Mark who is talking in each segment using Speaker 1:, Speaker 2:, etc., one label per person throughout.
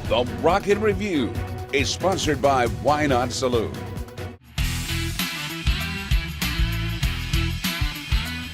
Speaker 1: The Rocket Review is sponsored by Why Not Saloon.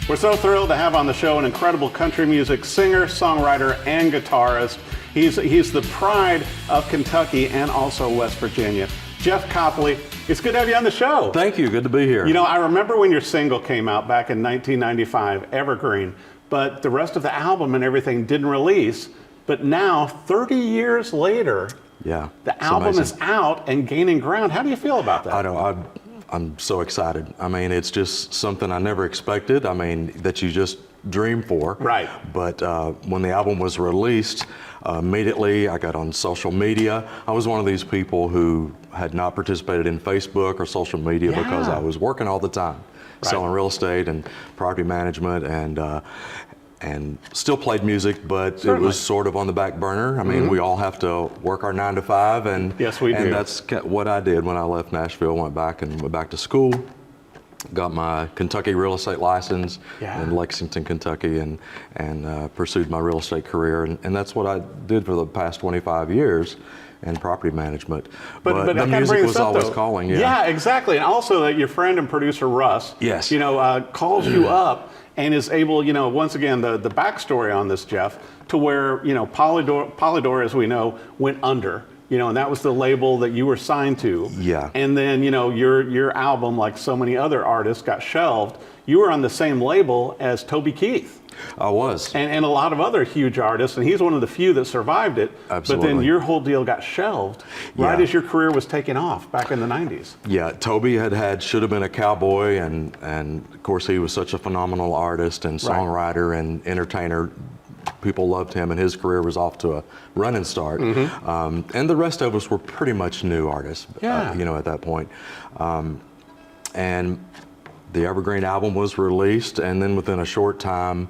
Speaker 2: We're so thrilled to have on the show an incredible country music singer, songwriter, and guitarist. He's the pride of Kentucky and also West Virginia. Jeff Copley, it's good to have you on the show.
Speaker 3: Thank you, good to be here.
Speaker 2: You know, I remember when your single came out back in 1995, Evergreen, but the rest of the album and everything didn't release. But now, 30 years later, the album is out and gaining ground. How do you feel about that?
Speaker 3: I know, I'm so excited. I mean, it's just something I never expected. I mean, that you just dream for.
Speaker 2: Right.
Speaker 3: But when the album was released, immediately I got on social media. I was one of these people who had not participated in Facebook or social media because I was working all the time, selling real estate and property management, and still played music, but it was sort of on the back burner. I mean, we all have to work our 9 to 5, and
Speaker 2: yes, we do.
Speaker 3: And that's what I did when I left Nashville. Went back to school, got my Kentucky real estate license in Lexington, Kentucky, and pursued my real estate career, and that's what I did for the past 25 years. And property management, but the music was always calling.
Speaker 2: Yeah, exactly. And also that your friend and producer Russ, calls you up and is able, once again, the backstory on this, Jeff, to where Polydor, as we know, went under. And that was the label that you were signed to.
Speaker 3: Yeah.
Speaker 2: And then, your album, like so many other artists, got shelved. You were on the same label as Toby Keith.
Speaker 3: I was.
Speaker 2: And a lot of other huge artists, and he's one of the few that survived it.
Speaker 3: Absolutely.
Speaker 2: But then your whole deal got shelved right as your career was taking off back in the 90s.
Speaker 3: Yeah, Toby should have been a cowboy, and of course he was such a phenomenal artist and songwriter and entertainer. People loved him, and his career was off to a running start. And the rest of us were pretty much new artists, at that point. And the Evergreen album was released, and then within a short time,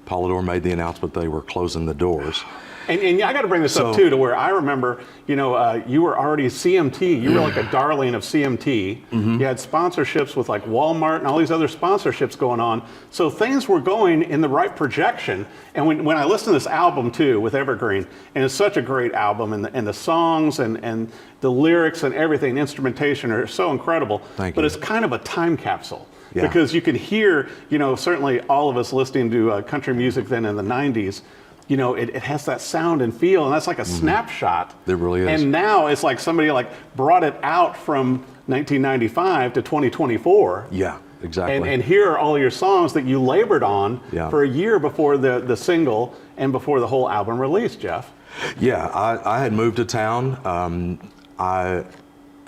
Speaker 3: Polydor made the announcement they were closing the doors.
Speaker 2: And I got to bring this up too, to where I remember, you were already CMT. You were like a darling of CMT. You had sponsorships with like Walmart and all these other sponsorships going on. So things were going in the right projection. And when I listened to this album too with Evergreen, and it's such a great album, and the songs and the lyrics and everything, the instrumentation are so incredible.
Speaker 3: Thank
Speaker 2: but
Speaker 3: you.
Speaker 2: it's kind of a time capsule. Because you can hear, certainly all of us listening to country music then in the 90s, it has that sound and feel, and that's like a snapshot.
Speaker 3: It really is.
Speaker 2: And now it's like somebody brought it out from 1995 to 2024.
Speaker 3: Yeah, exactly.
Speaker 2: And here are all your songs that you labored on for a year before the single and before the whole album release, Jeff.
Speaker 3: Yeah, I had moved to town. I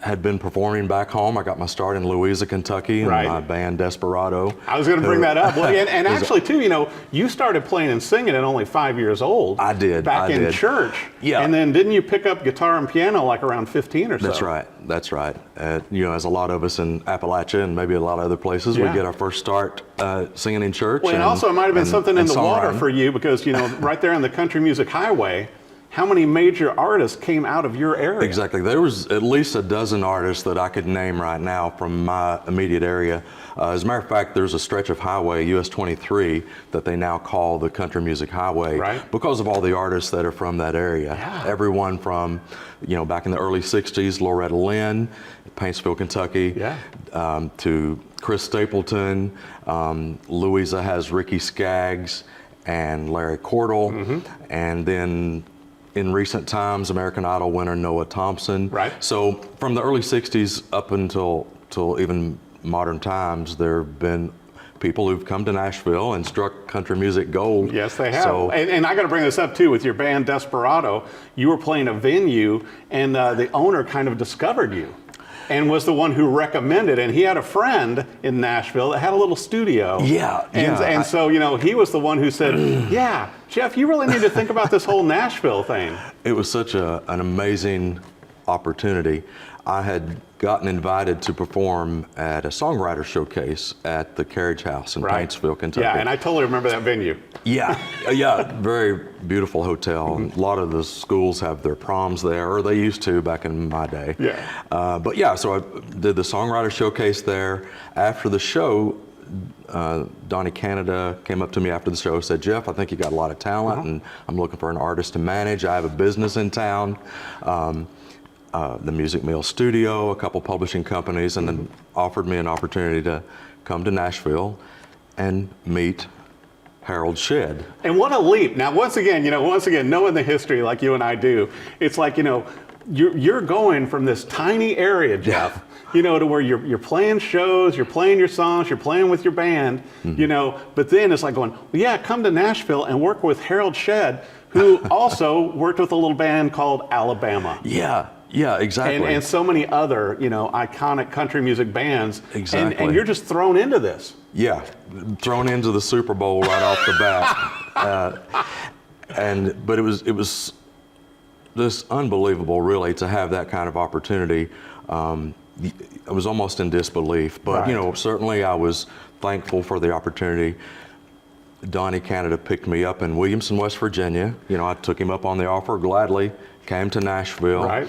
Speaker 3: had been performing back home. I got my start in Louisa, Kentucky, in my band Desperado.
Speaker 2: I was going to bring that up. Well, and actually, too, you started playing and singing at only 5 years old.
Speaker 3: I did.
Speaker 2: Back in church.
Speaker 3: Yeah.
Speaker 2: And then didn't you pick up guitar and piano like around 15 or so?
Speaker 3: That's right. As a lot of us in Appalachia and maybe a lot of other places, we get our first start singing in church.
Speaker 2: Well, and also it might have been something in the water for you because, right there on the country music highway, how many major artists came out of your area?
Speaker 3: Exactly. There was at least a dozen artists that I could name right now from my immediate area. As a matter of fact, there's a stretch of highway, US 23, that they now call the Country Music Highway because of all the artists that are from that area.
Speaker 2: Yeah.
Speaker 3: Everyone from, back in the early 60s, Loretta Lynn, Paintsville, Kentucky, to Chris Stapleton. Louisa has Ricky Skaggs and Larry Cordell. And then in recent times, American Idol winner Noah Thompson. So from the early 60s up until even modern times, there have been people who've come to Nashville and struck country music gold.
Speaker 2: Yes, they have. So, and I got to bring this up too with your band Desperado. You were playing a venue, and the owner kind of discovered you and was the one who recommended. And he had a friend in Nashville that had a little studio. And so, he was the one who said, Jeff, you really need to think about this whole Nashville thing.
Speaker 3: It was such an amazing opportunity. I had gotten invited to perform at a songwriter showcase at the Carriage House in Paintsville, Kentucky.
Speaker 2: Yeah, and I totally remember that venue.
Speaker 3: Yeah, very beautiful hotel. A lot of the schools have their proms there, or they used to back in my day. So I did the songwriter showcase there. After the show, Donnie Canada came up to me after the show, said, Jeff, I think you got a lot of talent, and I'm looking for an artist to manage. I have a business in town, the Music Mill Studio, a couple publishing companies, and then offered me an opportunity to come to Nashville and meet Harold Shedd.
Speaker 2: And what a leap. Now, once again, knowing the history like you and I do, it's like, you're going from this tiny area, Jeff, to where you're playing shows, you're playing your songs, you're playing with your band, but then it's like going, well, yeah, come to Nashville and work with Harold Shedd, who also worked with a little band called Alabama.
Speaker 3: Yeah, exactly.
Speaker 2: And so many other, iconic country music bands.
Speaker 3: Exactly.
Speaker 2: And you're just thrown into this.
Speaker 3: Yeah, thrown into the Super Bowl right off the bat. But it was just unbelievable, really, to have that kind of opportunity. I was almost in disbelief, but
Speaker 2: right.
Speaker 3: Certainly I was thankful for the opportunity. Donnie Canada picked me up in Williamson, West Virginia. I took him up on the offer gladly. Came to Nashville.
Speaker 2: Right.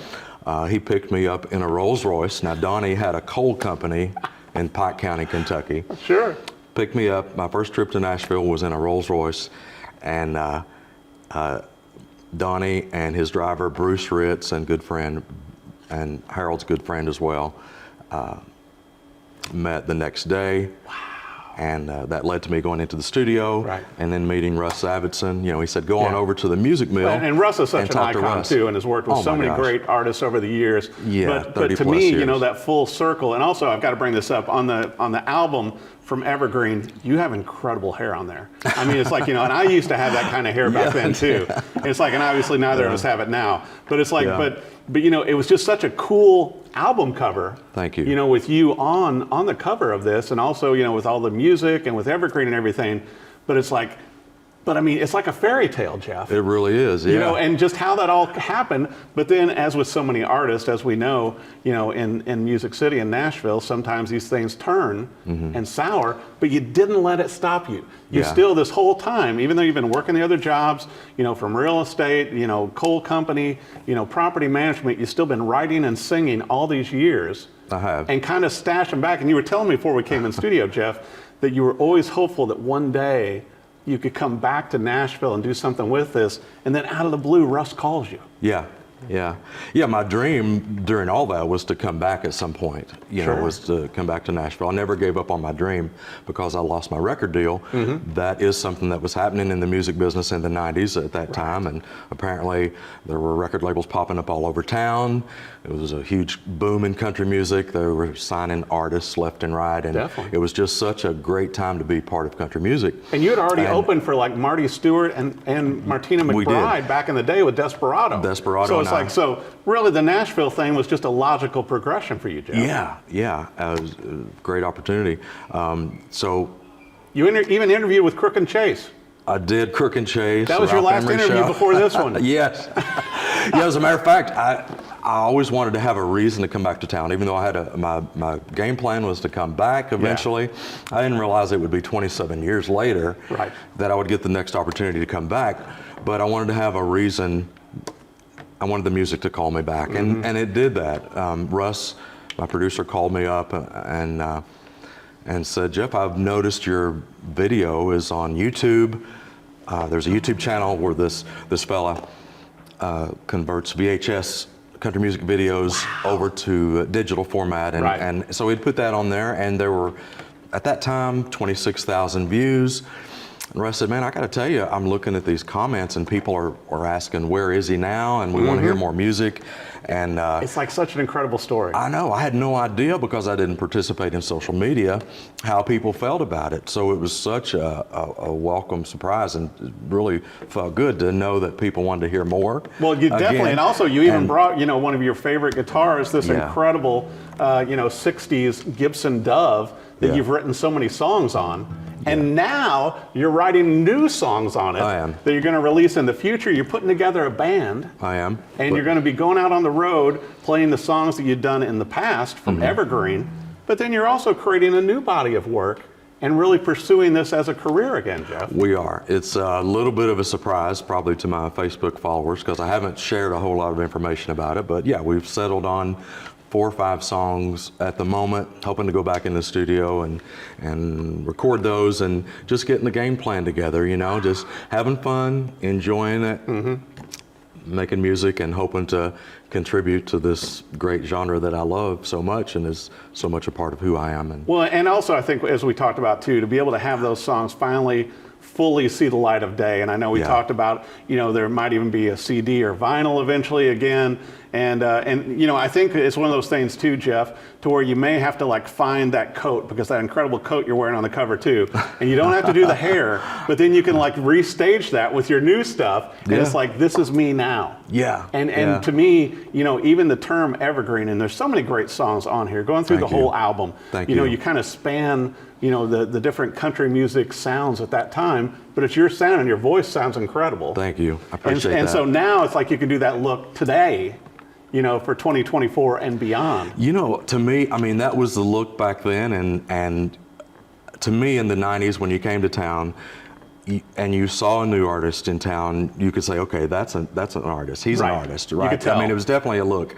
Speaker 3: He picked me up in a Rolls Royce. Now, Donnie had a coal company in Pike County, Kentucky.
Speaker 2: Sure.
Speaker 3: Picked me up. My first trip to Nashville was in a Rolls Royce, and Donnie and his driver, Bruce Ritz, and good friend, and Harold's good friend as well, met the next day. Wow. And that led to me going into the studio,
Speaker 2: right.
Speaker 3: and then meeting Russ Savidson. He said, go on over to the Music Mill.
Speaker 2: And Russ is such an icon too, and has worked with so many great artists over the years.
Speaker 3: Yeah,
Speaker 2: but to me, that full circle, and also I've got to bring this up, on the album from Evergreen, you have incredible hair on there. I mean, it's like, and I used to have that kind of hair back then too. It's like, and obviously neither of us have it now, but it's like, but it was just such a cool album cover.
Speaker 3: Thank you.
Speaker 2: With you on the cover of this, and also, with all the music and with Evergreen and everything. But it's like, it's like a fairy tale, Jeff.
Speaker 3: It really is, yeah.
Speaker 2: And just how that all happened. But then, as with so many artists, as we know, in Music City and Nashville, sometimes these things turn and sour, but you didn't let it stop you. You still, this whole time, even though you've been working the other jobs, from real estate, coal company, property management, you've still been writing and singing all these years.
Speaker 3: I have.
Speaker 2: And kind of stashing back. And you were telling me before we came in studio, Jeff, that you were always hopeful that one day you could come back to Nashville and do something with this, and then out of the blue, Russ calls you.
Speaker 3: Yeah. My dream during all that was to come back at some point. Was to come back to Nashville. I never gave up on my dream because I lost my record deal. That is something that was happening in the music business in the 90s at that time, and apparently there were record labels popping up all over town. It was a huge boom in country music. They were signing artists left and right, and it was just such a great time to be part of country music.
Speaker 2: And you had already opened for like Marty, Stuart, and Martina McBride back in the day with Desperado.
Speaker 3: So
Speaker 2: it's like, so really the Nashville thing was just a logical progression for you, Jeff.
Speaker 3: Yeah, it was a great opportunity. So
Speaker 2: you even interviewed with Crook and Chase.
Speaker 3: I did Crook and Chase.
Speaker 2: That was your last interview before this one.
Speaker 3: Yes. As a matter of fact, I always wanted to have a reason to come back to town, even though I had my game plan was to come back eventually. I didn't realize it would be 27 years later that I would get the next opportunity to come back, but I wanted to have a reason. I wanted the music to call me back, and it did that. Russ, my producer, called me up and said, Jeff, I've noticed your video is on YouTube. There's a YouTube channel where this fella converts VHS country music videos over to digital format, and so he'd put that on there, and there were, at that time, 26,000 views. And Russ said, man, I got to tell you, I'm looking at these comments and people are asking, where is he now? And we want to hear more music. And
Speaker 2: it's like such an incredible story.
Speaker 3: I know. I had no idea, because I didn't participate in social media, how people felt about it. So it was such a welcome surprise, and it really felt good to know that people wanted to hear more.
Speaker 2: Well, you definitely, and also you even brought, one of your favorite guitars, this incredible, 60s Gibson Dove that you've written so many songs on. And now you're writing new songs on it.
Speaker 3: I am.
Speaker 2: That you're going to release in the future. You're putting together a band.
Speaker 3: I am.
Speaker 2: And you're going to be going out on the road playing the songs that you've done in the past from Evergreen. But then you're also creating a new body of work and really pursuing this as a career again, Jeff.
Speaker 3: We are. It's a little bit of a surprise probably to my Facebook followers, because I haven't shared a whole lot of information about it. But yeah, we've settled on 4 or 5 songs at the moment, hoping to go back in the studio and record those and just getting the game plan together, you know, just having fun, enjoying it, making music and hoping to contribute to this great genre that I love so much and is so much a part of who I am.
Speaker 2: Well, and also I think, as we talked about too, to be able to have those songs finally fully see the light of day. And I know we talked about, you know, there might even be a CD or vinyl eventually again. And you know, I think it's one of those things too, Jeff, to where you may have to like find that coat, because that incredible coat you're wearing on the cover too, and you don't have to do the hair, but then you can like restage that with your new stuff, and it's like, this is me now. And to me, you know, even the term evergreen, and there's so many great songs on here, going through the whole album, you know, you kind of span, you know, the different country music sounds at that time, but it's your sound and your voice sounds incredible.
Speaker 3: Thank you. I appreciate
Speaker 2: and
Speaker 3: that.
Speaker 2: so now it's like you can do that look today, you know, for 2024 and beyond.
Speaker 3: You know, to me, I mean, that was the look back then, and to me in the 90s when you came to town and you saw a new artist in town, you could say, okay, that's an artist. He's an artist, right?
Speaker 2: You could tell.
Speaker 3: I mean, it was definitely a look.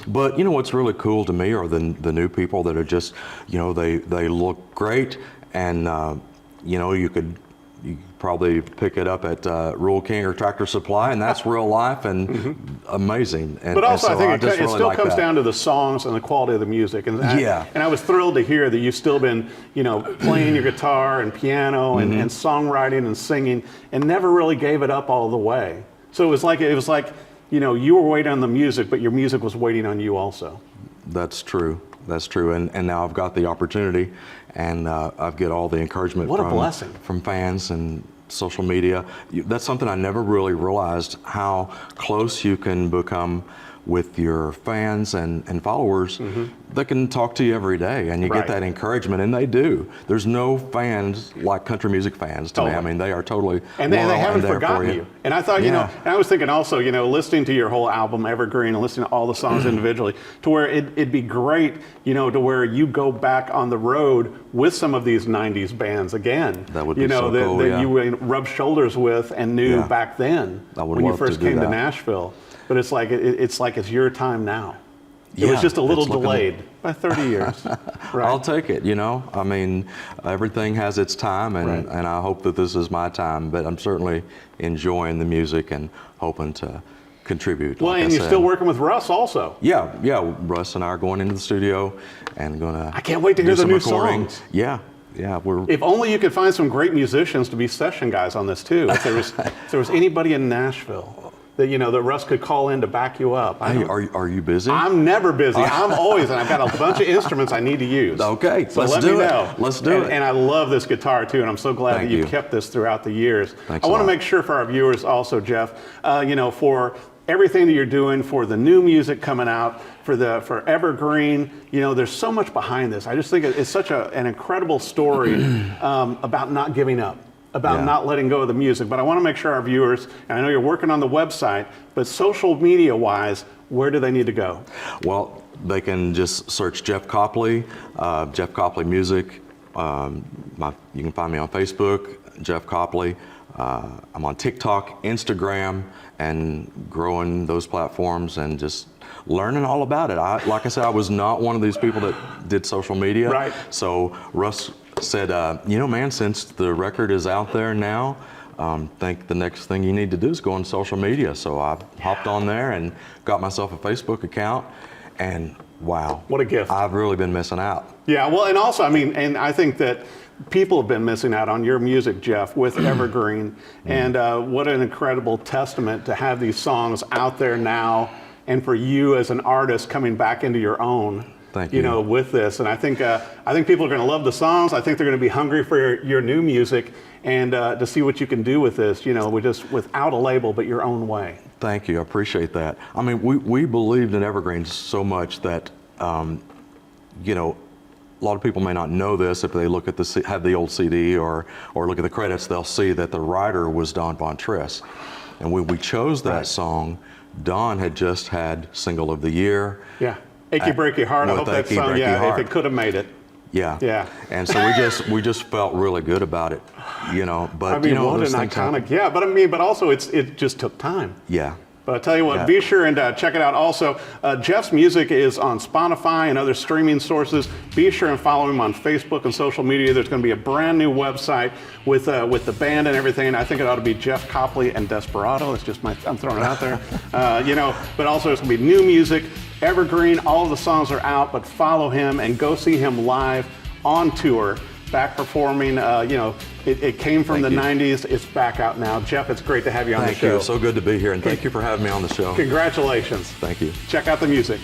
Speaker 3: But you know what's really cool to me are the new people that are just, you know, they look great, and you know, you could probably pick it up at Rural King or Tractor Supply, and that's real life and amazing. And,
Speaker 2: but also,
Speaker 3: so
Speaker 2: I think it
Speaker 3: really
Speaker 2: still
Speaker 3: like
Speaker 2: comes
Speaker 3: that.
Speaker 2: down to the songs and the quality of the music. And I was thrilled to hear that you've still been, you know, playing your guitar and piano and songwriting and singing, and never really gave it up all the way. So it was like, you know, you were waiting on the music, but your music was waiting on you also.
Speaker 3: That's true. That's true. And now I've got the opportunity, and I've got all the encouragement from fans and social media. That's something I never really realized, how close you can become with your fans and followers that can talk to you every day, and you get that encouragement, and they do. There's no fans like country music fans to me. I mean, they are totally
Speaker 2: and they haven't forgotten you. And I thought, you know, and I was thinking also, you know, listening to your whole album Evergreen and listening to all the songs individually, to where it'd be great, you know, to where you go back on the road with some of these 90s bands again.
Speaker 3: That would be
Speaker 2: you know,
Speaker 3: so cool,
Speaker 2: that you rubbed shoulders with and knew back then when you first came to Nashville. But it's like it's your time now. It was just a little delayed by 30 years.
Speaker 3: I'll take it, you know. I mean, everything has its time, and I hope that this is my time, but I'm certainly enjoying the music and hoping to contribute.
Speaker 2: Well, and you're still working with Russ also.
Speaker 3: Yeah, Russ and I are going into the studio and gonna
Speaker 2: I can't wait to hear the new songs.
Speaker 3: Yeah,
Speaker 2: if only you could find some great musicians to be session guys on this too. If there was anybody in Nashville that, you know, that Russ could call in to back you up.
Speaker 3: Hey, are you busy?
Speaker 2: I'm never busy. I'm always, and I've got a bunch of instruments I need to use.
Speaker 3: Okay,
Speaker 2: so
Speaker 3: let's
Speaker 2: let
Speaker 3: do
Speaker 2: me
Speaker 3: it.
Speaker 2: know.
Speaker 3: Let's do it.
Speaker 2: And I love this guitar too, and I'm so glad that you kept this throughout the years.
Speaker 3: Thanks
Speaker 2: I want to make sure for our viewers also, Jeff, you know, for everything that you're doing, for the new music coming out, for Evergreen, you know, there's so much behind this. I just think it's such an incredible story about not giving up, about not letting go of the music. But I want to make sure our viewers, and I know you're working on the website, but social media wise, where do they need to go?
Speaker 3: Well, they can just search Jeff Copley, Jeff Copley Music. You can find me on Facebook, Jeff Copley. I'm on TikTok, Instagram, and growing those platforms and just learning all about it. Like I said, I was not one of these people that did social media.
Speaker 2: Right.
Speaker 3: So Russ said, you know, man, since the record is out there now, I think the next thing you need to do is go on social media. So I hopped on there and got myself a Facebook account, and wow.
Speaker 2: What a gift.
Speaker 3: I've really been missing out.
Speaker 2: Yeah, well, and also, I mean, and I think that people have been missing out on your music, Jeff, with Evergreen. And what an incredible testament to have these songs out there now, and for you as an artist coming back into your own.
Speaker 3: Thank you.
Speaker 2: You know, with this, and I think people are going to love the songs. I think they're going to be hungry for your new music, and to see what you can do with this. You know, without a label, but your own way.
Speaker 3: Thank you. I appreciate that. I mean, we believed in Evergreen so much that, you know, a lot of people may not know this. If they look at have the old CD or look at the credits, they'll see that the writer was Don Von Triss. And when we chose that song, Don had just had Single of the Year.
Speaker 2: Yeah. Achy Breaky Heart. I hope that song, if it could have made it.
Speaker 3: Yeah.
Speaker 2: Yeah.
Speaker 3: And so we just felt really good about it, you know. But
Speaker 2: I mean,
Speaker 3: you know,
Speaker 2: what an iconic. Yeah, but I mean, but also it just took time.
Speaker 3: Yeah.
Speaker 2: But I tell you what, be sure and check it out. Also, Jeff's music is on Spotify and other streaming sources. Be sure and follow him on Facebook and social media. There's going to be a brand new website with the band and everything. I think it ought to be Jeff Copley and Desperado. It's just I'm throwing it out there. But also there's going to be new music. Evergreen, all of the songs are out, but follow him and go see him live on tour. Back performing, it came from the 90s. It's back out now. Jeff, it's great to have you on the show.
Speaker 3: Thank you. So good to be here, and thank you for having me on the show.
Speaker 2: Congratulations.
Speaker 3: Thank you.
Speaker 2: Check out the music.